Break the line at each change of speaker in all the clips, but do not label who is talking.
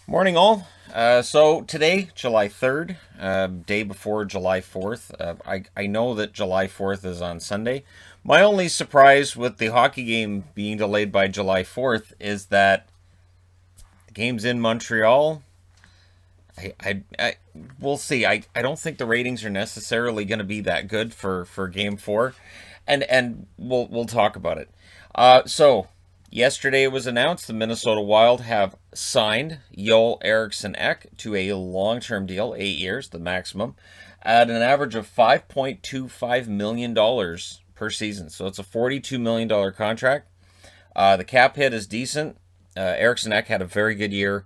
Morning, all. So today, July 3rd, day before July 4th. I know that July 4th is on Sunday. My only surprise with the hockey game being delayed by July 4th is that the game's in Montreal. I we'll see. I don't think the ratings are necessarily going to be that good for Game 4, and we'll talk about it. So yesterday it was announced the Minnesota Wild have signed Joel Eriksson Ek to a long-term deal, 8 years, the maximum, at an average of $5.25 million per season. So it's a $42 million contract. The cap hit is decent. Eriksson Ek had a very good year.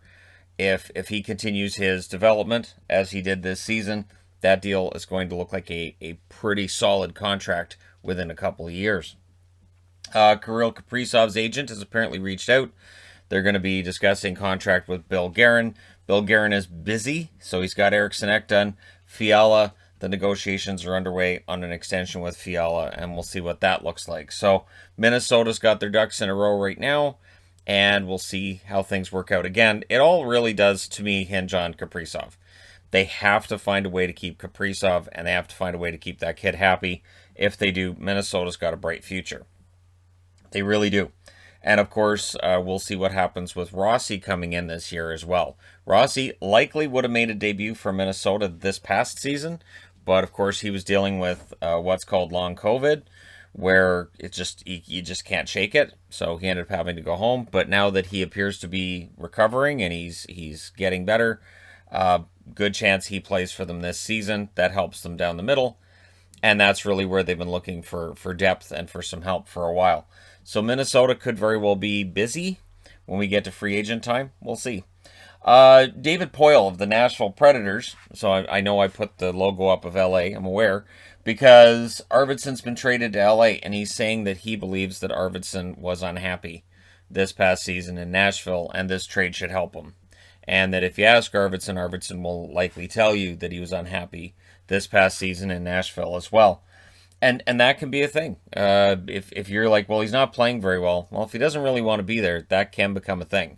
If he continues his development as he did this season, that deal is going to look like a pretty solid contract within a couple of years. Kirill Kaprizov's agent has apparently reached out. They're going to be discussing contract with Bill Guerin. Bill Guerin is busy, so he's got Eriksson Ek done. Fiala, the negotiations are underway on an extension with Fiala, and we'll see what that looks like. So Minnesota's got their ducks in a row right now, and we'll see how things work out. Again, it all really does, to me, hinge on Kaprizov. They have to find a way to keep Kaprizov, and they have to find a way to keep that kid happy. If they do, Minnesota's got a bright future. They really do. And of course, we'll see what happens with Rossi coming in this year as well. Rossi likely would have made a debut for Minnesota this past season, but of course he was dealing with what's called long COVID, where it just you just can't shake it. So he ended up having to go home. But now that he appears to be recovering and he's getting better, good chance he plays for them this season. That helps them down the middle, and that's really where they've been looking for depth and for some help for a while. So Minnesota could very well be busy when we get to free agent time. We'll see. David Poile of the Nashville Predators. So I know I put the logo up of LA. I'm aware because Arvidsson's been traded to LA, and he's saying that he believes that Arvidsson was unhappy this past season in Nashville, and this trade should help him. And that if you ask Arvidsson, Arvidsson will likely tell you that he was unhappy this past season in Nashville as well. And that can be a thing. If you're like, well, he's not playing very well. Well, if he doesn't really want to be there, that can become a thing.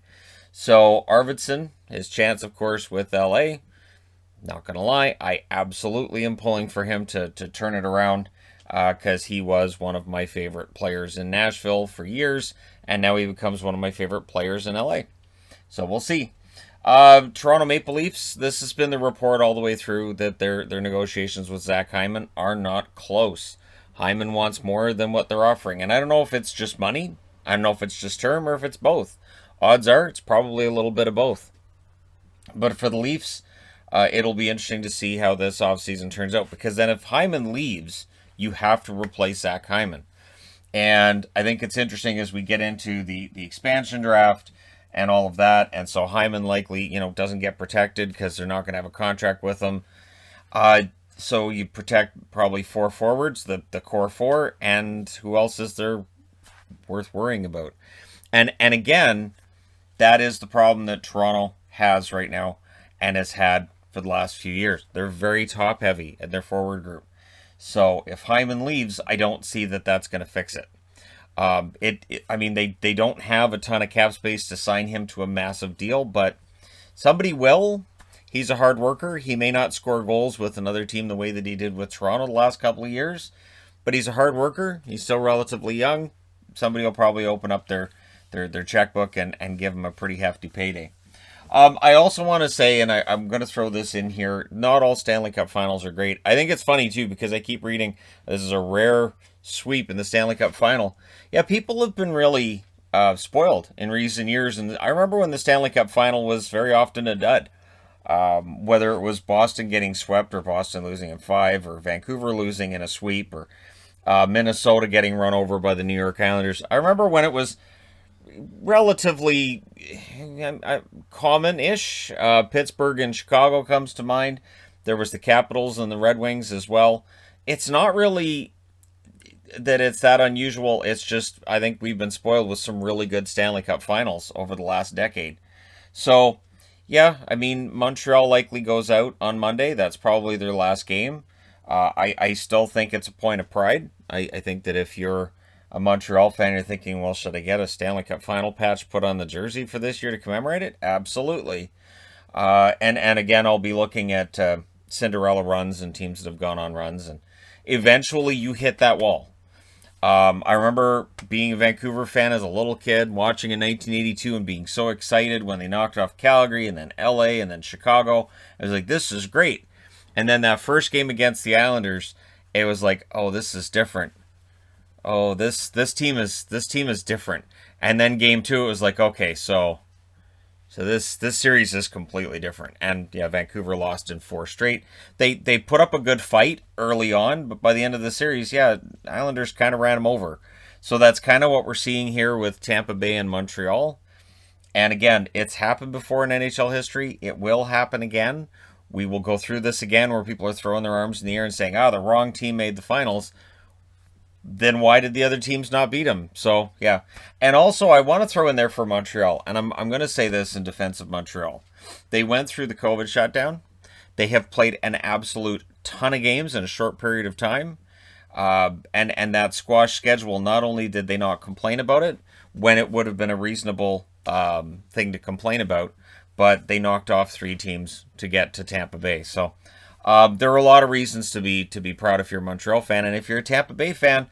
So Arvidsson, his chance, of course, with LA. Not gonna lie, I absolutely am pulling for him to turn it around because he was one of my favorite players in Nashville for years, and now he becomes one of my favorite players in LA. So we'll see. Toronto Maple Leafs, this has been the report all the way through that their negotiations with Zach Hyman are not close. Hyman wants more than what they're offering, and I don't know if it's just money, I don't know if it's just term, or if it's both. Odds are it's probably a little bit of both. But for the Leafs, it'll be interesting to see how this offseason turns out, because then if Hyman leaves, you have to replace Zach Hyman. And I think it's interesting as we get into the expansion draft and all of that. And so Hyman likely, doesn't get protected because they're not going to have a contract with him. So you protect probably four forwards, the core four, and who else is there worth worrying about? And again, that is the problem that Toronto has right now and has had for the last few years. They're very top heavy in their forward group. So if Hyman leaves, I don't see that that's going to fix it. They don't have a ton of cap space to sign him to a massive deal, but somebody will. He's a hard worker. He may not score goals with another team the way that he did with Toronto the last couple of years, but he's a hard worker. He's still relatively young. Somebody will probably open up their checkbook and give him a pretty hefty payday. I also want to say, and I'm going to throw this in here, not all Stanley Cup finals are great. I think it's funny, too, because I keep reading this is a rare sweep in the Stanley Cup final. Yeah, people have been really spoiled in recent years. And I remember when the Stanley Cup final was very often a dud. Whether it was Boston getting swept or Boston losing in 5 or Vancouver losing in a sweep or Minnesota getting run over by the New York Islanders. I remember when it was relatively common-ish. Pittsburgh and Chicago comes to mind. There was the Capitals and the Red Wings as well. It's not really that it's that unusual. It's just I think we've been spoiled with some really good Stanley Cup finals over the last decade. So, yeah, Montreal likely goes out on Monday. That's probably their last game. I still think it's a point of pride. I think that if you're a Montreal fan, you're thinking, well, should I get a Stanley Cup final patch put on the jersey for this year to commemorate it? Absolutely. And again, I'll be looking at Cinderella runs and teams that have gone on runs, and eventually you hit that wall. I remember being a Vancouver fan as a little kid, watching in 1982 and being so excited when they knocked off Calgary and then LA and then Chicago. I was like, this is great. And then that first game against the Islanders, it was like, oh, this is different. Oh, this team is different. And then game 2, it was like, okay, so this series is completely different. And yeah, Vancouver lost in 4 straight. They put up a good fight early on, but by the end of the series, yeah, Islanders kind of ran them over. So that's kind of what we're seeing here with Tampa Bay and Montreal. And again, it's happened before in NHL history. It will happen again. We will go through this again where people are throwing their arms in the air and saying, the wrong team made the finals. Then why did the other teams not beat them? So, yeah. And also, I want to throw in there for Montreal, and I'm going to say this in defense of Montreal. They went through the COVID shutdown. They have played an absolute ton of games in a short period of time. And that squash schedule, not only did they not complain about it, when it would have been a reasonable thing to complain about, but they knocked off 3 teams to get to Tampa Bay. So, there are a lot of reasons to be proud if you're a Montreal fan. And if you're a Tampa Bay fan,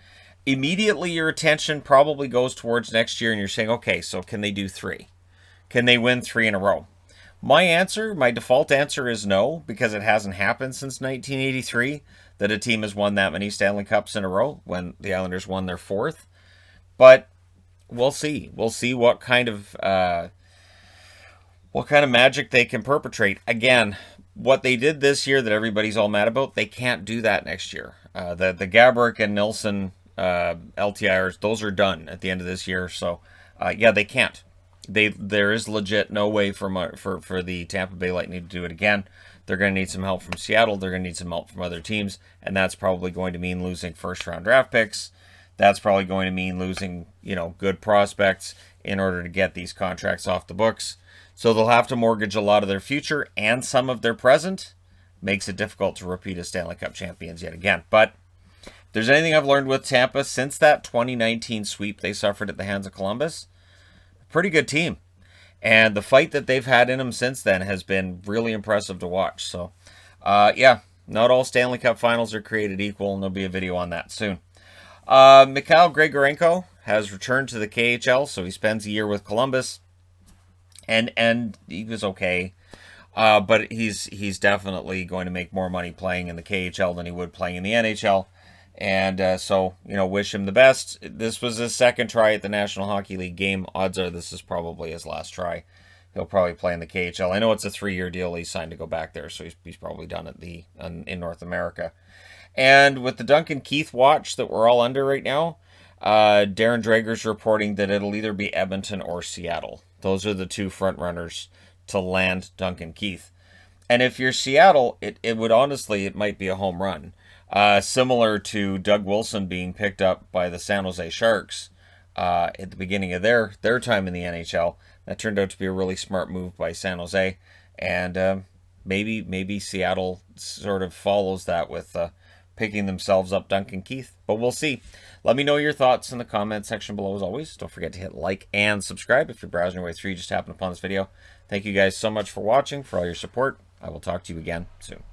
immediately your attention probably goes towards next year and you're saying, okay, so can they do 3? Can they win 3 in a row? My default answer is no, because it hasn't happened since 1983 that a team has won that many Stanley Cups in a row when the Islanders won their 4th. But we'll see. We'll see what kind of magic they can perpetrate. Again, what they did this year that everybody's all mad about, they can't do that next year. The Gaborik and Nilsson LTIRs, those are done at the end of this year. So, yeah, they can't. There is legit no way for the Tampa Bay Lightning to do it again. They're going to need some help from Seattle. They're going to need some help from other teams, and that's probably going to mean losing first-round draft picks. That's probably going to mean losing, good prospects in order to get these contracts off the books. So they'll have to mortgage a lot of their future and some of their present. Makes it difficult to repeat as Stanley Cup champions yet again. But if there's anything I've learned with Tampa since that 2019 sweep they suffered at the hands of Columbus, pretty good team. And the fight that they've had in them since then has been really impressive to watch. So, yeah, not all Stanley Cup finals are created equal, and there'll be a video on that soon. Mikhail Grigorenko has returned to the KHL, so he spends a year with Columbus. And he was okay, but he's definitely going to make more money playing in the KHL than he would playing in the NHL. And so, wish him the best. This was his 2nd try at the National Hockey League game. Odds are this is probably his last try. He'll probably play in the KHL. I know it's a 3-year deal. He's signed to go back there, so he's probably done it in North America. And with the Duncan Keith watch that we're all under right now, Darren Dreger's reporting that it'll either be Edmonton or Seattle. Those are the 2 front runners to land Duncan Keith. And if you're Seattle, it would honestly, it might be a home run. Similar to Doug Wilson being picked up by the San Jose Sharks at the beginning of their time in the NHL. That turned out to be a really smart move by San Jose. And maybe Seattle sort of follows that with picking themselves up Duncan Keith. But we'll see. Let me know your thoughts in the comment section below as always. Don't forget to hit like and subscribe if you're browsing your way through. You just happened upon this video. Thank you guys so much for watching, for all your support. I will talk to you again soon.